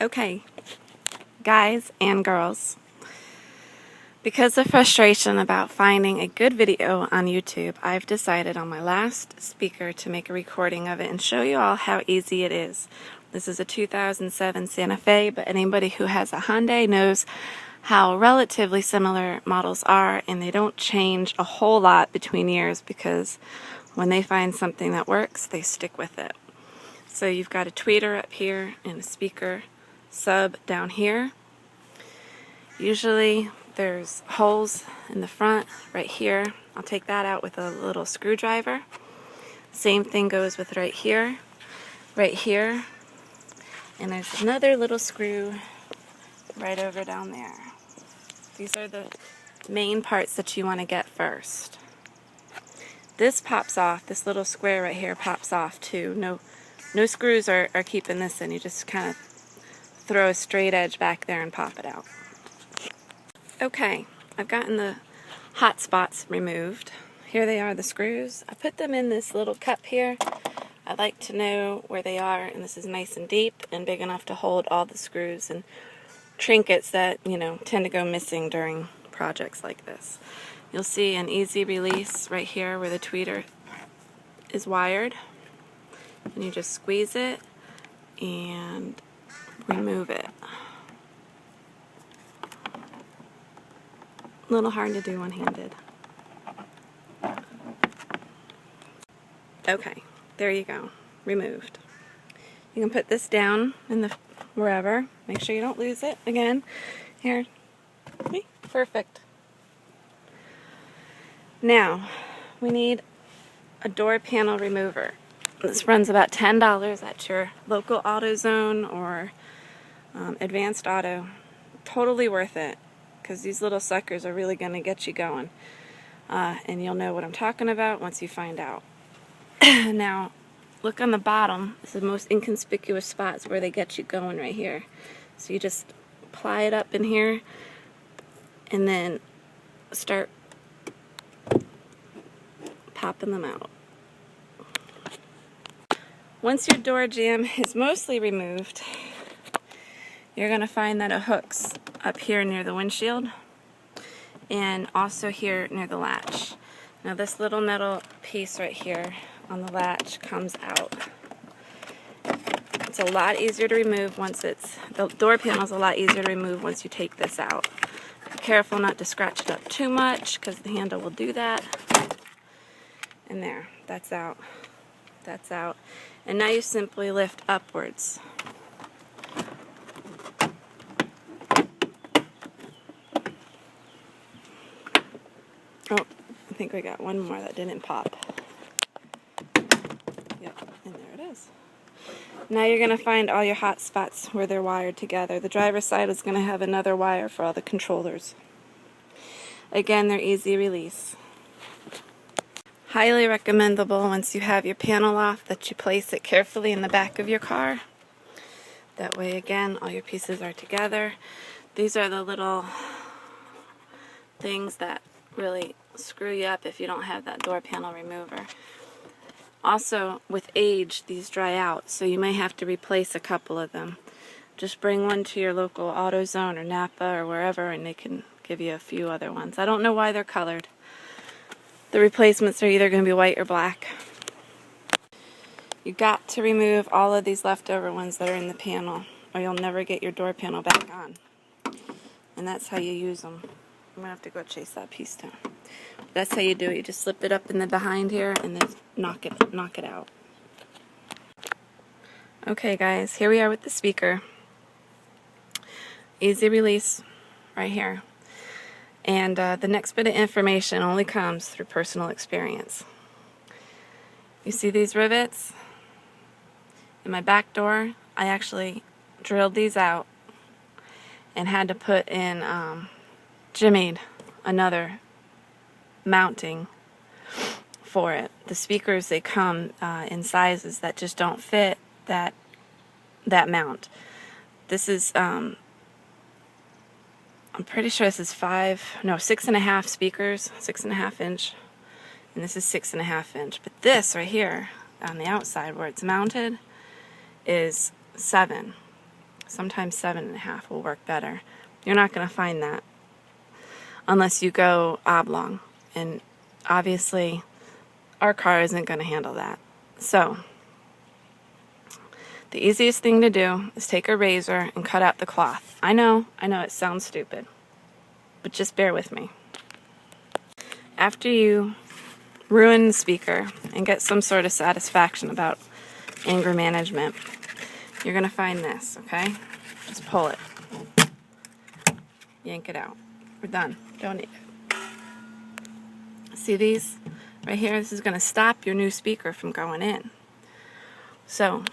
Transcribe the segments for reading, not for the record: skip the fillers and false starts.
Okay, guys and girls, because of frustration about finding a good video on YouTube, I've decided on my last speaker to make a recording of it and show you all how easy it is. This is a 2007 Santa Fe, but anybody who has a Hyundai knows how relatively similar models are, and they don't change a whole lot between years because when they find something that works, they stick with it. So you've got a tweeter up here and a speaker sub down here. Usually there's holes in the front right here. I'll take that out with a little screwdriver. Same thing goes with right here, and there's another little screw right over down there. These are the main parts that you want to get first. This pops off, this little square right here pops off too. No screws are keeping this in. You just kind of throw a straight edge back there and pop it out. Okay, I've gotten the hot spots removed. Here they are, the screws. I put them in this little cup here. I like to know where they are, and this is nice and deep and big enough to hold all the screws and trinkets that, tend to go missing during projects like this. You'll see an easy release right here where the tweeter is wired. And you just squeeze it and remove it. A little hard to do one-handed. Okay, there you go, removed. You can put this down in the wherever. Make sure you don't lose it again. Here, perfect. Now, we need a door panel remover. This runs about $10 at your local AutoZone or Advanced Auto. Totally worth it, because these little suckers are really going to get you going. And you'll know what I'm talking about once you find out. Now, look on the bottom. This is the most inconspicuous spots where they get you going right here. So you just ply it up in here and then start popping them out. Once your door jamb is mostly removed, you're going to find that it hooks up here near the windshield and also here near the latch. Now this little metal piece right here on the latch comes out. It's a lot easier to remove once the door panel is a lot easier to remove once you take this out. Be careful not to scratch it up too much because the handle will do that. And there, that's out. That's out. And now you simply lift upwards. Oh, I think we got one more that didn't pop. Yep, and there it is. Now you're going to find all your hot spots where they're wired together. The driver's side is going to have another wire for all the controllers. Again, they're easy release. Highly recommendable once you have your panel off that you place it carefully in the back of your car. That way, again, all your pieces are together. These are the little things that really screw you up if you don't have that door panel remover. Also, with age, these dry out, so you may have to replace a couple of them. Just bring one to your local AutoZone or Napa or wherever, and they can give you a few other ones. I don't know why they're colored. The replacements are either going to be white or black. You got to remove all of these leftover ones that are in the panel, or you'll never get your door panel back on. And that's how you use them. I'm going to have to go chase that piece down. That's how you do it. You just slip it up in the behind here and then knock it out. Okay guys, here we are with the speaker. Easy release right here. And the next bit of information only comes through personal experience. You see these rivets? In my back door, I actually drilled these out and had to put in, jimmied another mounting for it. The speakers, they come in sizes that just don't fit that mount. This is, I'm pretty sure this is 6.5 speakers, 6.5 inch, and this is 6.5 inch. But this right here on the outside where it's mounted is 7. Sometimes 7.5 will work better. You're not going to find that unless you go oblong, and obviously our car isn't going to handle that. So the easiest thing to do is take a razor and cut out the cloth. I know it sounds stupid, but just bear with me. After you ruin the speaker and get some sort of satisfaction about anger management, you're going to find this, okay? Just pull it. Yank it out. We're done. Don't need it. See these right here? This is going to stop your new speaker from going in. So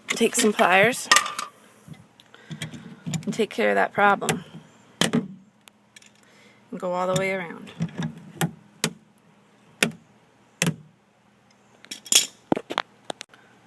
take some pliers and take care of that problem. And go all the way around.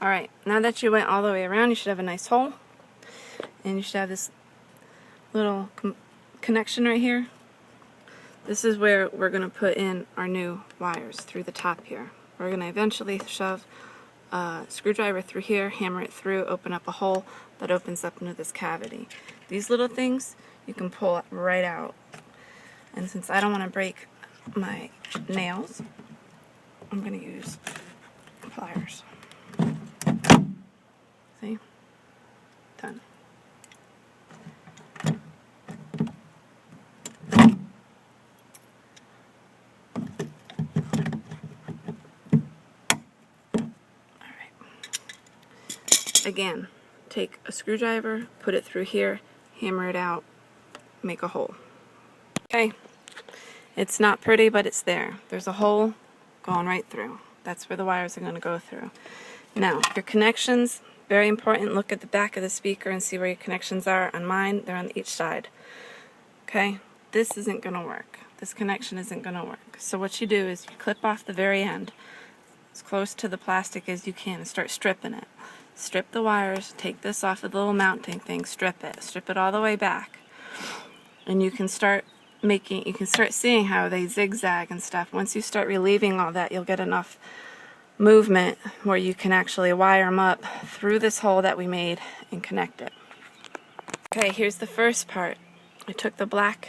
Alright, now that you went all the way around, you should have a nice hole. And you should have this little connection right here. This is where we're going to put in our new wires through the top here. We're going to eventually shove a screwdriver through here, hammer it through, open up a hole that opens up into this cavity. These little things you can pull right out. And since I don't want to break my nails, I'm going to use pliers. See? Done. Again, take a screwdriver, put it through here, hammer it out, make a hole. Okay, it's not pretty, but it's there. There's a hole going right through. That's where the wires are going to go through. Now, your connections, very important. Look at the back of the speaker and see where your connections are. On mine, they're on each side. Okay, this isn't going to work. This connection isn't going to work. So what you do is you clip off the very end as close to the plastic as you can and start stripping it. Strip the wires, take this off of the little mounting thing, strip it all the way back. And you can start seeing how they zigzag and stuff. Once you start relieving all that, you'll get enough movement where you can actually wire them up through this hole that we made and connect it. Okay, here's the first part. I took the black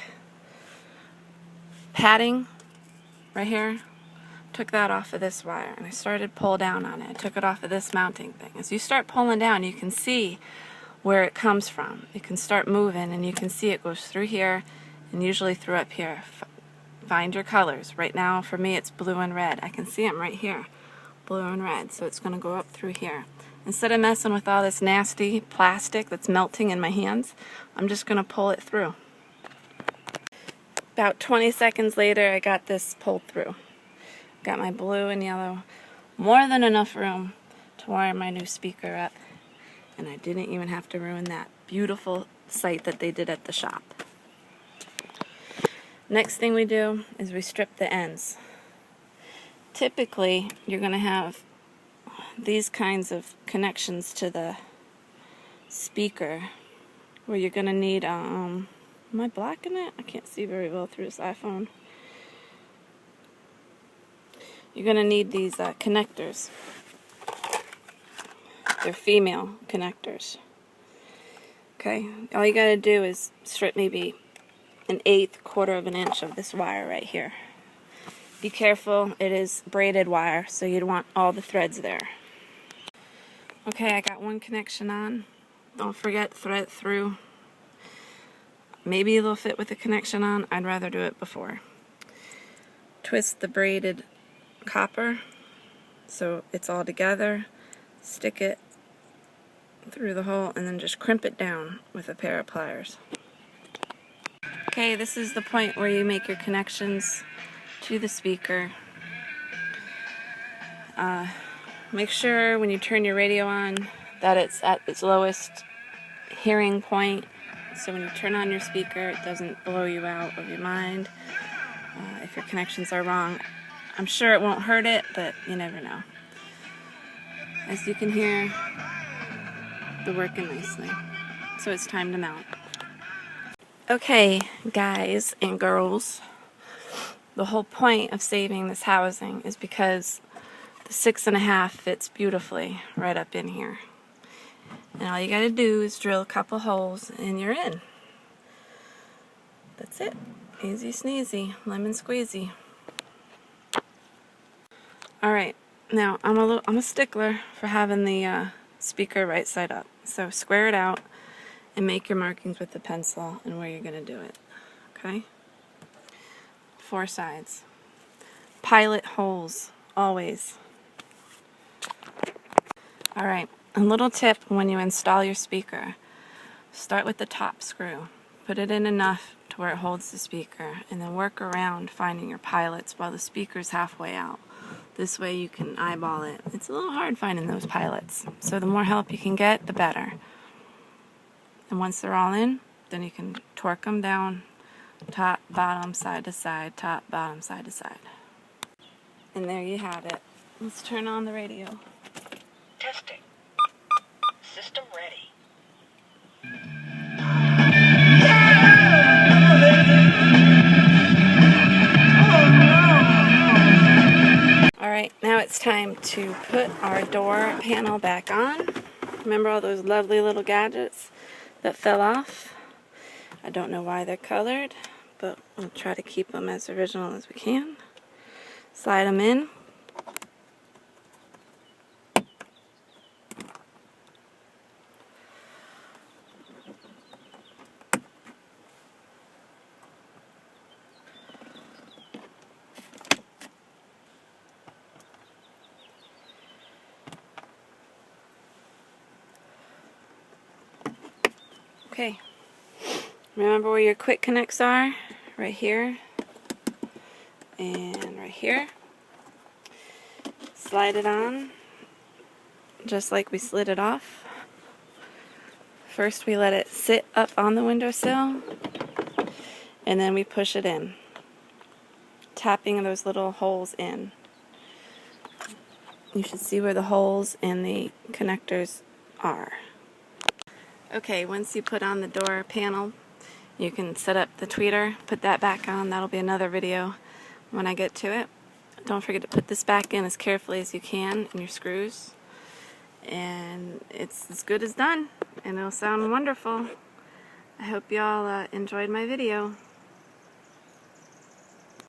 padding right here, took that off of this wire, and I started pull down on it. I took it off of this mounting thing. As you start pulling down, you can see where it comes from. It can start moving, and you can see it goes through here and usually through up here. Find your colors. Right now, for me, it's blue and red. I can see them right here, blue and red, so it's going to go up through here. Instead of messing with all this nasty plastic that's melting in my hands, I'm just going to pull it through. About 20 seconds later, I got this pulled through. Got my blue and yellow, more than enough room to wire my new speaker up, and I didn't even have to ruin that beautiful sight that they did at the shop. Next thing we do is we strip the ends. Typically, you're going to have these kinds of connections to the speaker where you're going to need, am I blocking it? I can't see very well through this iPhone. You're going to need these connectors. They're female connectors. Okay, all you got to do is strip maybe 1/8, quarter of an inch of this wire right here. Be careful, it is braided wire, so you'd want all the threads there. Okay, I got one connection on. Don't forget, thread through. Maybe it'll fit with the connection on. I'd rather do it before. Twist the braided copper so it's all together. Stick it through the hole and then just crimp it down with a pair of pliers. Okay, this is the point where you make your connections to the speaker. Make sure when you turn your radio on that it's at its lowest hearing point, so when you turn on your speaker it doesn't blow you out of your mind if your connections are wrong. I'm sure it won't hurt it, but you never know. As you can hear, they're working nicely. So it's time to mount. Okay, guys and girls, the whole point of saving this housing is because the 6.5 fits beautifully right up in here. And all you gotta do is drill a couple holes and you're in. That's it. Easy sneezy, lemon squeezy. Alright, now I'm a stickler for having the speaker right side up. So square it out and make your markings with the pencil and where you're going to do it. Okay? 4 sides. Pilot holes, always. Alright, a little tip when you install your speaker. Start with the top screw. Put it in enough to where it holds the speaker, and then work around finding your pilots while the speaker's halfway out. This way you can eyeball it. It's a little hard finding those pilots, so the more help you can get, the better. And once they're all in, then you can torque them down, top, bottom, side to side, top, bottom, side to side. And there you have it. Let's turn on the radio. Testing. System ready. Alright, now it's time to put our door panel back on. Remember all those lovely little gadgets that fell off? I don't know why they're colored, but we'll try to keep them as original as we can. Slide them in. Okay, remember where your quick connects are? Right here and right here. Slide it on just like we slid it off. First we let it sit up on the windowsill and then we push it in, tapping those little holes in. You should see where the holes and the connectors are. Okay, once you put on the door panel, you can set up the tweeter, put that back on. That'll be another video when I get to it. Don't forget to put this back in as carefully as you can in your screws. And it's as good as done, and it'll sound wonderful. I hope y'all enjoyed my video.